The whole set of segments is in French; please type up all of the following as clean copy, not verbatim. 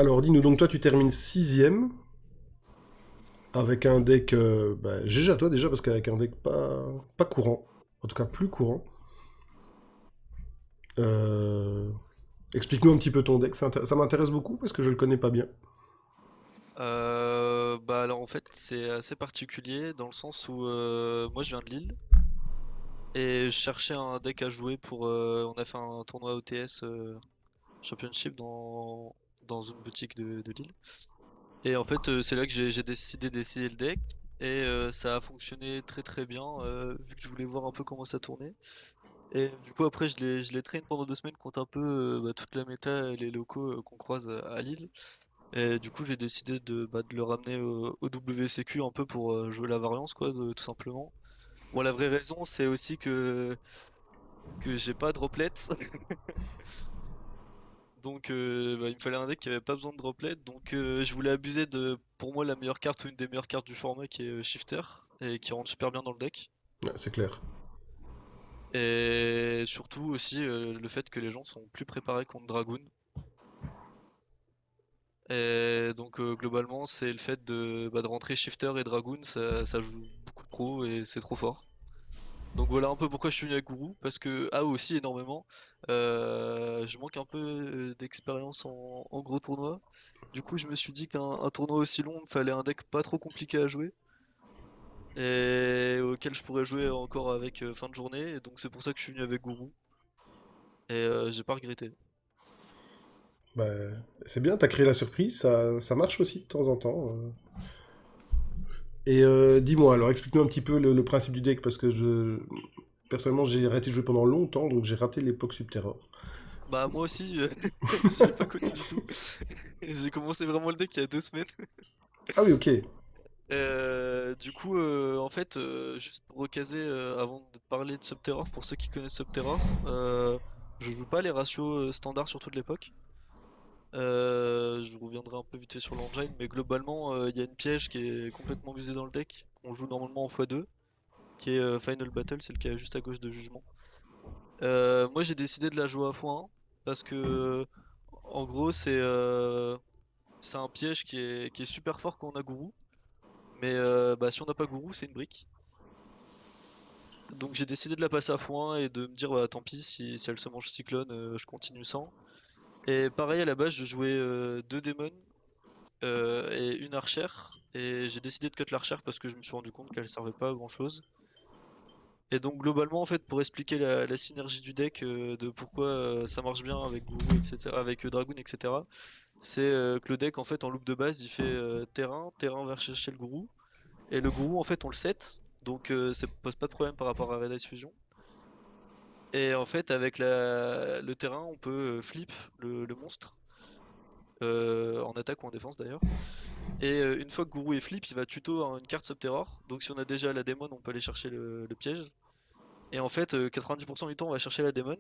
Alors, dis-nous, donc toi, tu termines sixième avec un deck GG à toi déjà, parce qu'avec un deck pas courant, en tout cas plus courant. Euh, Explique-nous un petit peu ton deck, ça m'intéresse beaucoup parce que je le connais pas bien. Bah alors en fait c'est assez particulier dans le sens où moi je viens de Lille et je cherchais un deck à jouer pour on a fait un tournoi OTS Championship dans une boutique de Lille et en fait c'est là que j'ai décidé d'essayer le deck et ça a fonctionné très très bien vu que je voulais voir un peu comment ça tournait et du coup après je l'ai traîné pendant 2 semaines contre un peu toute la méta et les locaux qu'on croise à Lille. Et du coup, j'ai décidé de le ramener au WCQ un peu pour jouer la variance, quoi, tout simplement. Bon, la vraie raison, c'est aussi que j'ai pas de droplet. Donc, il me fallait un deck qui avait pas besoin de droplet. Donc, je voulais abuser de, pour moi, la meilleure carte ou une des meilleures cartes du format qui est Shifter et qui rentre super bien dans le deck. Ouais, c'est clair. Et surtout aussi le fait que les gens sont plus préparés contre Dragoon. Et donc, globalement, c'est le fait de rentrer Shifter et Dragoon, ça joue beaucoup trop et c'est trop fort. Donc voilà un peu pourquoi je suis venu avec Gourou, parce que ah aussi énormément, je manque un peu d'expérience en gros tournoi. Du coup je me suis dit qu'un tournoi aussi long, il me fallait un deck pas trop compliqué à jouer et auquel je pourrais jouer encore avec fin de journée. Et donc c'est pour ça que je suis venu avec Gourou et j'ai pas regretté. Bah, c'est bien, t'as créé la surprise, ça marche aussi de temps en temps. Et dis-moi, alors explique-nous un petit peu le principe du deck, parce que personnellement, j'ai arrêté de jouer pendant longtemps, donc j'ai raté l'époque Subterror. Bah moi aussi j'ai pas connu du tout. J'ai commencé vraiment le deck il y a 2 semaines. Ah oui, ok. Du coup, en fait, juste pour recaser, avant de parler de Subterror, pour ceux qui connaissent Subterror, je joue pas les ratios standards surtout de l'époque. Je reviendrai un peu vite fait sur l'engine, mais globalement, il y a une piège qui est complètement musée dans le deck, qu'on joue normalement en x2, qui est Final Battle, c'est le cas juste à gauche de Jugement. Moi, j'ai décidé de la jouer à x1, parce que, en gros, c'est un piège qui est super fort quand on a Gourou, mais si on n'a pas Gourou, c'est une brique. Donc j'ai décidé de la passer à x1 et de me dire bah tant pis si elle se mange cyclone, je continue sans. Et pareil à la base je jouais deux démons et une archère. Et j'ai décidé de cut l'archère parce que je me suis rendu compte qu'elle servait pas à grand chose. Et donc globalement en fait pour expliquer la synergie du deck, de pourquoi ça marche bien avec Gourou, etc. avec Dragoon, etc. C'est que le deck en fait en loop de base il fait terrain vers chercher le Gourou. Et le Gourou en fait on le set. Donc ça pose pas de problème par rapport à Red Ice Fusion. Et en fait, avec le terrain, on peut flip le monstre, en attaque ou en défense d'ailleurs. Et une fois que Gourou est flip, il va tuto une carte Subterror. Donc si on a déjà la démon, on peut aller chercher le piège. Et en fait, 90% du temps, on va chercher la démon.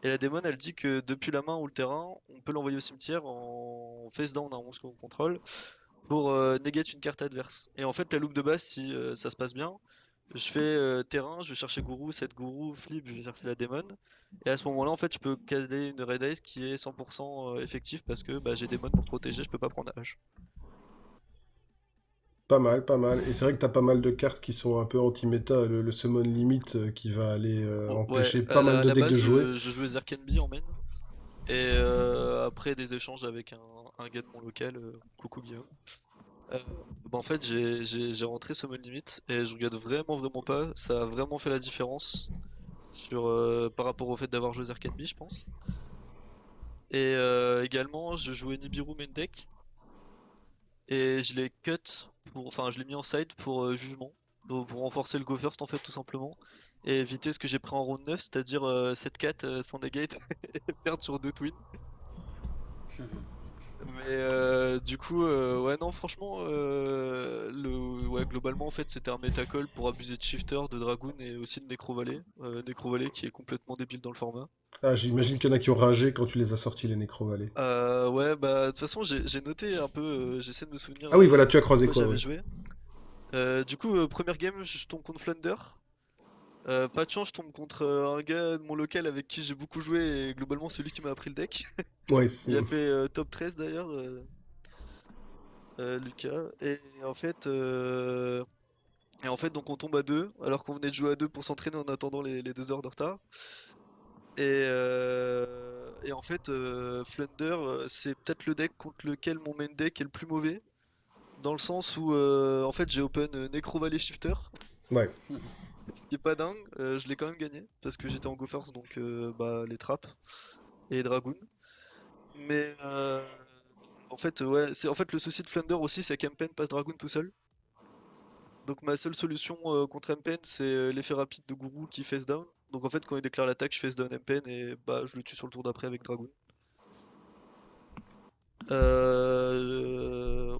Et la démon, elle dit que depuis la main ou le terrain, on peut l'envoyer au cimetière en face down à un monstre qu'on contrôle pour negate une carte adverse. Et en fait, la loop de base, si ça se passe bien, je fais terrain, je vais chercher gourou, cette gourou, flip, je vais chercher la démon. Et à ce moment-là, en fait, je peux caler une Red Ice qui est 100% effective parce que bah, j'ai démon pour protéger, je peux pas prendre H. Pas mal, pas mal. Et c'est vrai que t'as pas mal de cartes qui sont un peu anti-méta. Le Summon Limit qui va aller Bon, ouais, empêcher pas mal à de la decks de base, jouer. je jouais Zerkenby en main. Et après des échanges avec un gars de mon local, coucou Guillaume, euh, en fait, j'ai rentré Summon Limit et je regrette vraiment, vraiment pas. Ça a vraiment fait la différence par rapport au fait d'avoir joué Zerkenby, je pense. Et également, je jouais Nibiru main deck. Et je l'ai cut enfin je l'ai mis en side pour jugement, pour renforcer le go first en fait tout simplement, et éviter ce que j'ai pris en round 9, c'est-à-dire 7-4 sans negate et perdre sur 2 twins. Mais du coup, ouais non franchement, ouais, globalement en fait c'était un métacall pour abuser de Shifter, de Dragoon et aussi de Necro Valley qui est complètement débile dans le format. Ah, j'imagine qu'il y en a qui ont ragé quand tu les as sortis, les Nécro-Vallées. Ouais bah de toute façon j'ai noté un peu, j'essaie de me souvenir Ah oui, voilà, tu as contre croisé quoi quoi, j'avais ouais. joué. Du coup, première game, je tombe contre Flunder. Pas de chance, je tombe contre un gars de mon local avec qui j'ai beaucoup joué et globalement c'est lui qui m'a appris le deck. Ouais, Il a fait top 13 d'ailleurs, Lucas. Et en fait, donc on tombe à deux, alors qu'on venait de jouer à deux pour s'entraîner en attendant les 2 heures de retard. Et en fait, Flunder, c'est peut-être le deck contre lequel mon main deck est le plus mauvais. Dans le sens où, en fait, j'ai open Necro Valley Shifter, ouais. ce qui est pas dingue. Je l'ai quand même gagné, parce que j'étais en Go First, donc bah, les trappes et Dragoon. Mais en fait, ouais, c'est en fait le souci de Flunder aussi, c'est qu'Empen passe Dragoon tout seul. Donc ma seule solution contre Empen, c'est l'effet rapide de Gourou qui face down. Donc en fait, quand il déclare l'attaque, je face down Empen et bah je le tue sur le tour d'après avec Dragoon.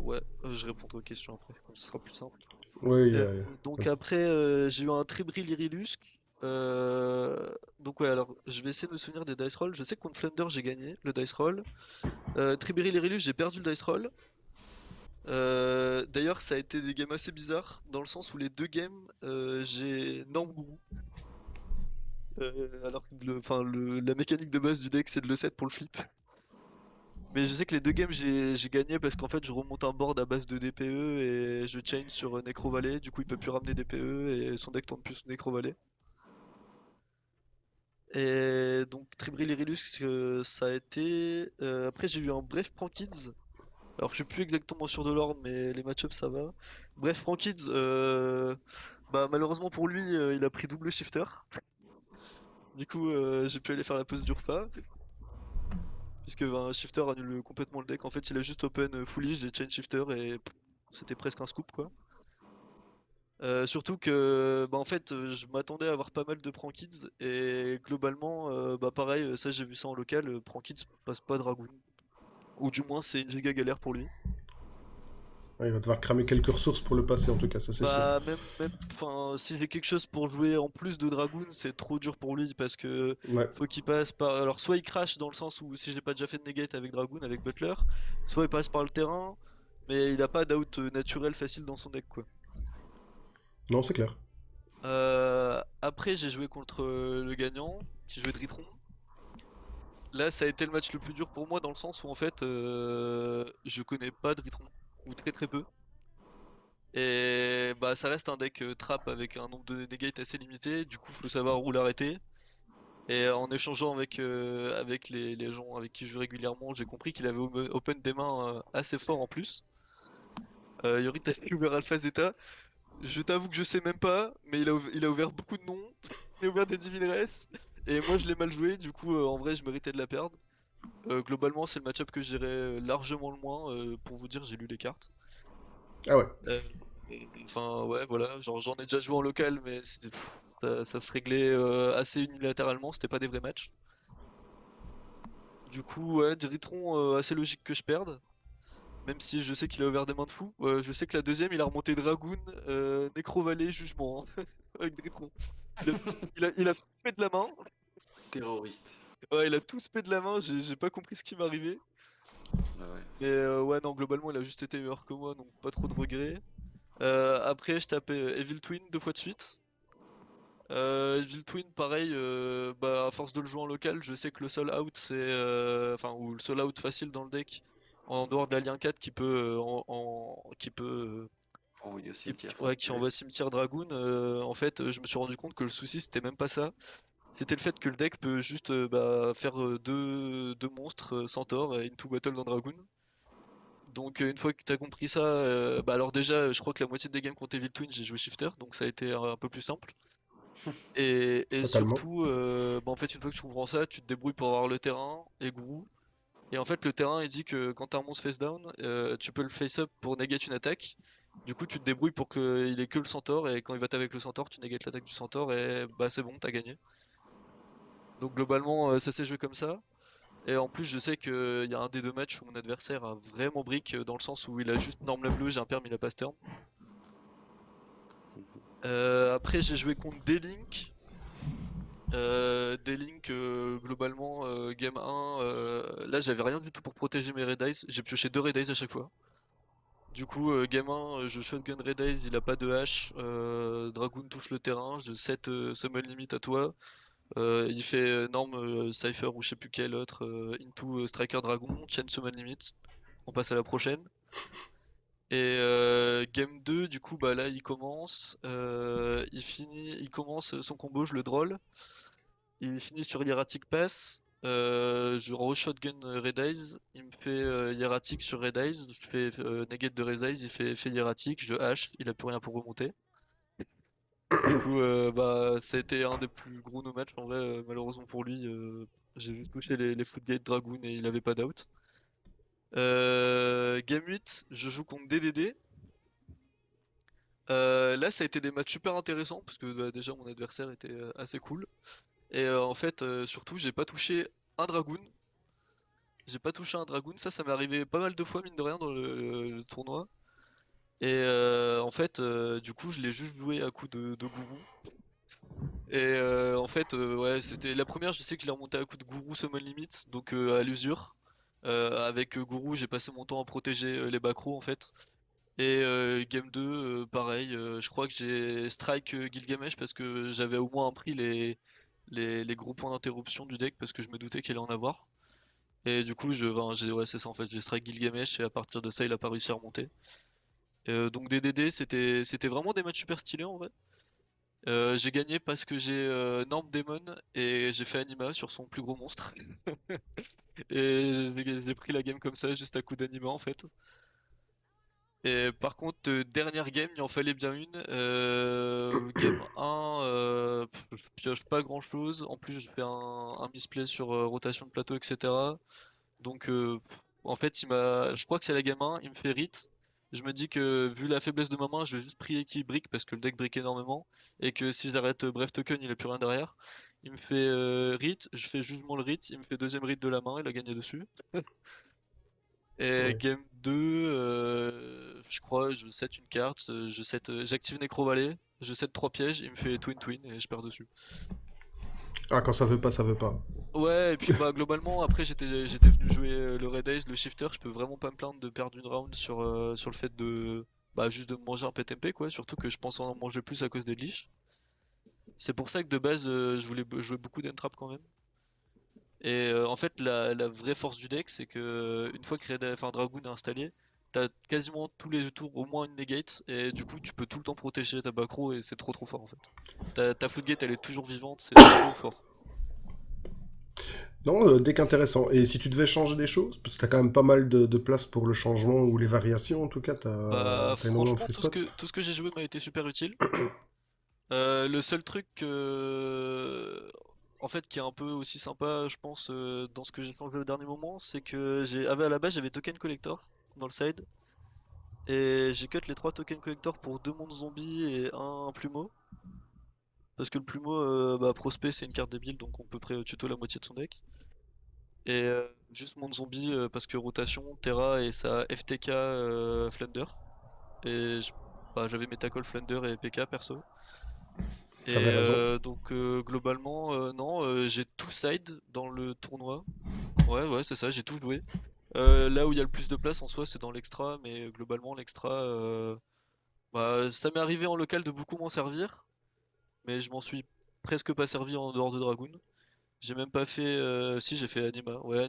Ouais, je répondrai aux questions après, comme ce sera plus simple. Oui, Donc après, j'ai eu un Tribril Irilusque. Euh, donc ouais, alors je vais essayer de me souvenir des dice rolls. Je sais que contre Flunder, j'ai gagné le dice roll. Tribril Irilus, j'ai perdu le dice roll. D'ailleurs, ça a été des games assez bizarres, dans le sens où les 2 games, j'ai Norm Gourou. Alors que la mécanique de base du deck, c'est de le set pour le flip. Mais je sais que les 2 games, j'ai gagné parce qu'en fait, je remonte un board à base de DPE et je chain sur Necro Valley. Du coup, il peut plus ramener DPE et son deck tourne plus sur Necro Valley. Et donc, Tribril Irilux, ça a été. Après, j'ai eu un Bref Prankids. Alors, je suis plus exactement sûr de l'ordre, mais les match ça va. Bref, Prankids, bah, malheureusement pour lui, il a pris double shifter. Du coup, j'ai pu aller faire la pause du repas. Puisque un shifter annule complètement le deck. En fait, il a juste open fully, j'ai chain shifter et c'était presque un scoop quoi. Surtout que bah en fait je m'attendais à avoir pas mal de Prankids et globalement bah pareil ça j'ai vu ça en local, Prankids passe pas Dragoon. Ou du moins c'est une giga galère pour lui. Ouais, il va devoir cramer quelques ressources pour le passer, en tout cas, ça c'est sûr. Bah même enfin si j'ai quelque chose pour jouer en plus de Dragoon c'est trop dur pour lui parce que Ouais. faut qu'il passe par. Alors soit il crash dans le sens où si j'ai pas déjà fait de negate avec Dragoon, avec Butler, soit il passe par le terrain, mais il a pas d'out naturel facile dans son deck quoi. Non, c'est clair. Après j'ai joué contre le gagnant qui jouait Dritron. Là, ça a été le match le plus dur pour moi dans le sens où en fait, je connais pas Dritron, ou très très peu. Et bah ça reste un deck trap avec un nombre de negates assez limité, du coup faut savoir où l'arrêter. Et en échangeant avec les gens avec qui je joue régulièrement, j'ai compris qu'il avait open des mains assez fort en plus. Yori, t'as fait ouvert Alpha Zeta. Je t'avoue que je sais même pas, mais il a ouvert beaucoup de noms. Il a ouvert des Divineresses. Et moi je l'ai mal joué, du coup en vrai je méritais de la perdre. Globalement, c'est le match-up que je dirais largement le moins. Pour vous dire, j'ai lu les cartes. Ah ouais. Euh, Enfin, ouais, voilà. Genre, j'en ai déjà joué en local, mais ça se réglait assez unilatéralement. C'était pas des vrais matchs. Du coup, ouais, Diritron, assez logique que je perde. Même si je sais qu'il a ouvert des mains de fou. Je sais que la deuxième, il a remonté Dragoon, Necro Valley, Jugement, hein, avec Diritron. Il a tout fait de la main. Terroriste. Ouais, il a tout spé de la main. J'ai pas compris ce qui m'arrivait. Ah ouais. Mais ouais, non, globalement, il a juste été meilleur que moi, donc pas trop de regrets. Après, je tapais Evil Twin 2 fois de suite. Evil Twin, pareil, bah, à force de le jouer en local, je sais que le seul out, c'est. Enfin, ou le seul out facile dans le deck, en dehors de l'Alien 4 qui peut. Qui peut. Envoyé au cimetière. Ouais, qui Ouais. envoie Cimetière Dragoon. En fait, je me suis rendu compte que le souci, c'était même pas ça. C'était le fait que le deck peut juste bah, faire deux monstres Centaur et Into Battle dans Dragoon. Donc une fois que tu as compris ça, bah alors déjà je crois que la moitié des games contre Evil Twin j'ai joué Shifter, donc ça a été un peu plus simple. Et Totalement. surtout, bah en fait une fois que tu comprends ça, tu te débrouilles pour avoir le terrain et Guru. Et en fait le terrain il dit que quand t'as un monstre face down, tu peux le face up pour negate une attaque. Du coup tu te débrouilles pour qu'il ait que le centaure et quand il va t'avec le centaure, tu negates l'attaque du centaure et bah c'est bon, t'as gagné. Donc globalement ça s'est joué comme ça. Et en plus, je sais qu'il y a un des 2 matchs où mon adversaire a vraiment brick dans le sens où il a juste norme la bleue, j'ai un perm, il a pas turn. Après, j'ai joué contre D-Link. D-Link, globalement, game 1, là j'avais rien du tout pour protéger mes Red Eyes. J'ai pioché 2 Red Eyes à chaque fois. Du coup, game 1, je shotgun Red Eyes, il a pas de hache. Dragoon touche le terrain, je set summon limit à toi. Il fait norme Cypher ou je sais plus quel autre. Into Striker Dragon, chain summon limit. On passe à la prochaine. Et game 2, du coup, bah là il commence. Il commence son combo, je le droll. Il finit sur Hieratic Pass. Je re-shotgun Red Eyes. Il me fait Hieratic sur Red Eyes. Je fais negate de Red Eyes. Il fait Hieratic. Je le hache. Il a plus rien pour remonter. Du coup, bah, ça a été un des plus gros no matchs. En vrai, malheureusement pour lui, j'ai juste touché les Footgate Dragoon et il avait pas d'out. Game 8, je joue contre DDD. Là, ça a été des matchs super intéressants parce que bah, déjà mon adversaire était assez cool. Et en fait, surtout, j'ai pas touché un Dragoon. J'ai pas touché un Dragoon, ça m'est arrivé pas mal de fois, mine de rien, dans le tournoi. Et en fait, du coup, je l'ai juste joué à coup de gourou. Et en fait, ouais, c'était la première, je sais que je l'ai remonté à coup de gourou summon limit, donc à l'usure. Avec gourou, j'ai passé mon temps à protéger les backrows en fait. Et game 2, pareil, je crois que j'ai strike Gilgamesh parce que j'avais au moins pris les gros points d'interruption du deck parce que je me doutais qu'il allait en avoir. Et du coup, ouais, c'est ça en fait, j'ai strike Gilgamesh et à partir de ça, il a pas réussi à remonter. Donc DDD, c'était vraiment des matchs super stylés en vrai. J'ai gagné parce que j'ai Norm Demon et j'ai fait Anima sur son plus gros monstre. Et j'ai pris la game comme ça, juste à coup d'Anima en fait. Et par contre, dernière game, il en fallait bien une. Game 1, je pioche pas grand chose. En plus, je fais un misplay sur rotation de plateau, etc. Donc, en fait, je crois que c'est la game 1, il me fait Rit. Je me dis que vu la faiblesse de ma main, je vais juste prier qu'il brick parce que le deck brick énormément. Et que si j'arrête Bref Token, il a plus rien derrière. Il me fait Rit, je fais jugement le Rit, il me fait deuxième Rit de la main, il a gagné dessus. Et Ouais. game 2, je crois, je set une carte, j'active Necro Valley, je set 3 pièges, il me fait Twin Twin et je perds dessus. Ah, quand ça veut pas, ça veut pas. Ouais, et puis bah globalement, après j'étais venu jouer le Red Ace, le Shifter, je peux vraiment pas me plaindre de perdre une round sur le fait de bah juste de me manger un PTMP quoi, surtout que je pense en manger plus à cause des leash. C'est pour ça que de base je voulais jouer beaucoup d'entrap quand même. Et en fait, la vraie force du deck, c'est que une fois que enfin, Dragoon est installé, t'as quasiment tous les tours au moins une negate, et du coup, tu peux tout le temps protéger ta back row, et c'est trop fort en fait. Ta floodgate, elle est toujours vivante, c'est trop fort. Non, deck intéressant. Et si tu devais changer des choses, parce que t'as quand même pas mal de place pour le changement ou les variations, en tout cas, Bah, t'as énormément de franchement, free spot. tout ce que j'ai joué m'a été super utile. Le seul truc, en fait, qui est un peu aussi sympa, je pense, dans ce que j'ai changé au dernier moment, c'est que à la base, j'avais token collector dans le side. Et j'ai cut les 3 tokens collector pour 2 mondes zombies et un plumeau. Parce que le plumeau, bah, prospect c'est une carte débile donc on peut tuto la moitié de son deck. Et juste monde zombie parce que rotation, Terra et sa FTK Flunder. Et bah, j'avais Metacall Flunder et PK perso. T'avais Et raison. donc globalement, non, j'ai tout side dans le tournoi. Ouais, c'est ça, j'ai tout joué. Là où il y a le plus de place en soi, c'est dans l'extra, mais globalement, l'extra, bah, ça m'est arrivé en local de beaucoup m'en servir, mais je m'en suis presque pas servi en dehors de Dragoon. J'ai même pas fait. Si, j'ai fait Anima. Ouais,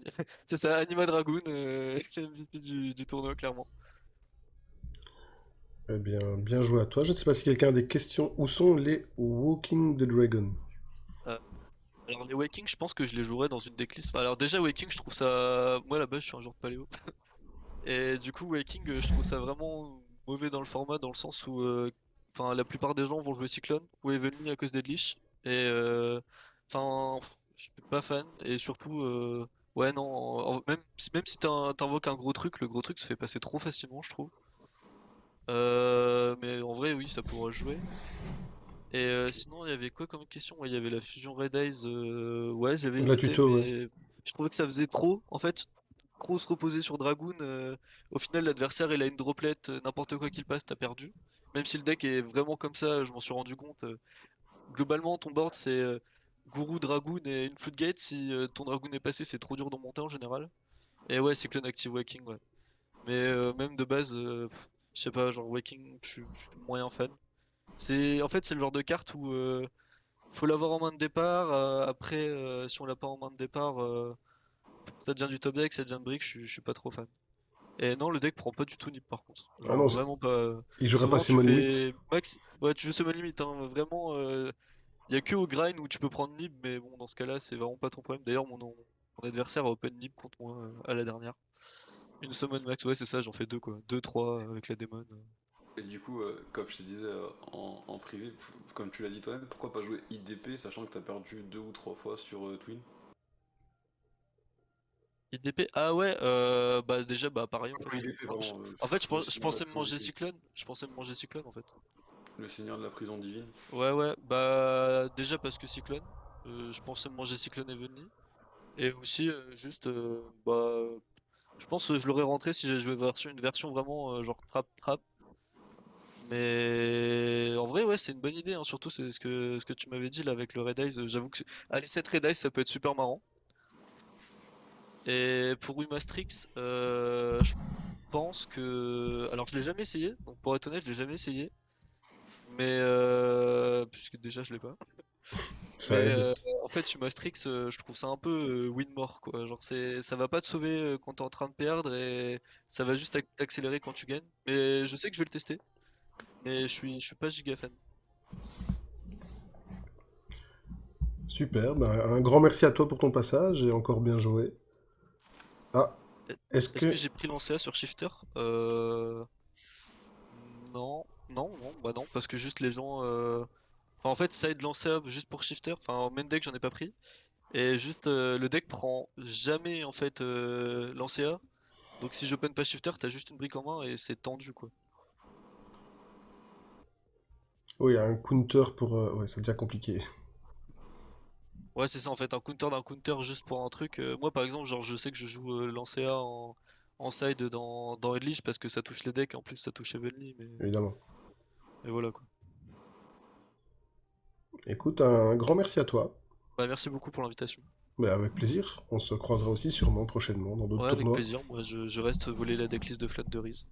c'est ça, Anima Dragoon, MVP du tournoi, clairement. Eh bien, bien joué à toi. Je ne sais pas si quelqu'un a des questions. Où sont les Walking the Dragon? Euh, alors, les Waking, je pense que je les jouerais dans une decklist. Enfin, alors, déjà, Waking, je trouve ça. Moi, à la base, je suis un joueur de paléo. Et du coup, Waking, je trouve ça vraiment mauvais dans le format, dans le sens où. Enfin, la plupart des gens vont jouer Cyclone ou Evenly à cause d'Edlich. Et. Enfin, je suis pas fan. Et surtout. Ouais, non. Même si t'invoques un gros truc, le gros truc se fait passer trop facilement, je trouve. Mais en vrai, oui, ça pourra jouer. Et sinon, il y avait quoi comme question? Ouais, il y avait la fusion Red Eyes. Ouais, j'avais La hésité, tuto, ouais. mais je trouvais que ça faisait trop. En fait, trop se reposer sur Dragoon. Au final, l'adversaire, il a une droplet. N'importe quoi qu'il passe, t'as perdu. Même si le deck est vraiment comme ça, je m'en suis rendu compte. Globalement, ton board, c'est Guru, Dragoon et une Floodgate. Si ton Dragoon est passé, c'est trop dur d'en monter en général. Et ouais, Cyclone Active Waking, ouais. Mais même de base. Je sais pas, genre Waking, je suis moyen fan. En fait, c'est le genre de carte où faut l'avoir en main de départ. Après, si on l'a pas en main de départ, ça devient du top deck, ça devient de brick, je suis pas trop fan. Et non, le deck prend pas du tout Nip par contre. Ah Genre non, vraiment pas. il jouerait pas Souvent tu Summon limite. fais max. Ouais, tu joues summon limite, hein. Vraiment, y a que au grind où tu peux prendre Nib, mais bon, dans ce cas-là, c'est vraiment pas ton problème. D'ailleurs, mon adversaire a open Nib contre moi à la dernière. Une summon max, ouais, c'est ça, j'en fais deux quoi. Deux, trois avec la démon. Et du coup, comme je te disais en privé, comme tu l'as dit toi-même, pourquoi pas jouer IDP sachant que t'as perdu 2 ou 3 fois sur Twin? IDP, ah ouais, bah déjà, bah pareil en fait. Enfin, IDP, Non, pardon, en fait, le je Seigneur de la pensais me Prison manger Divine. Cyclone. Je pensais me manger Cyclone en fait. Le Seigneur de la Prison Divine. Ouais, ouais, bah déjà parce que Cyclone. Je pensais me manger Cyclone Heavenly. Et aussi, juste, bah, je pense que je l'aurais rentré si j'avais joué une version vraiment genre trap. Mais en vrai, ouais, c'est une bonne idée, hein. Surtout, c'est ce que tu m'avais dit là avec le Red Eyes. J'avoue que allez, 7 Red Eyes, ça peut être super marrant. Et pour Wimastrix, je pense que. Alors, je l'ai jamais essayé, donc pour être honnête, je l'ai jamais essayé. Mais. Puisque déjà, je l'ai pas. Ça Mais aide. en fait, Wimastrix, je trouve ça un peu win-more, quoi. Genre, ça va pas te sauver quand t'es en train de perdre et ça va juste t'accélérer quand tu gagnes. Mais je sais que je vais le tester, mais je suis pas giga fan. Super, bah, un grand merci à toi pour ton passage et encore bien joué. Ah, E- est-ce Est-ce que que... j'ai pris lancé sur Shifter? Non, non, bah non, parce que juste les gens. Enfin, en fait, side lancé up juste pour Shifter. Enfin, en main deck, j'en ai pas pris. Et juste, le deck prend jamais en fait lancé A. Donc si j'open pas Shifter, t'as juste une brique en main et c'est tendu quoi. Oui, un counter pour... Ouais, ça devient compliqué. Ouais, c'est ça en fait, un counter d'un counter juste pour un truc. Moi par exemple, genre je sais que je joue lancé A en side dans Unleash parce que ça touche les decks, en plus ça touche Heavenly, Évidemment. mais voilà quoi. Écoute, un grand merci à toi. Bah merci beaucoup pour l'invitation. Bah, avec plaisir. On se croisera aussi sûrement prochainement dans d'autres Ouais, avec tournois. plaisir, moi je reste voler la decklist de Flat de Riz.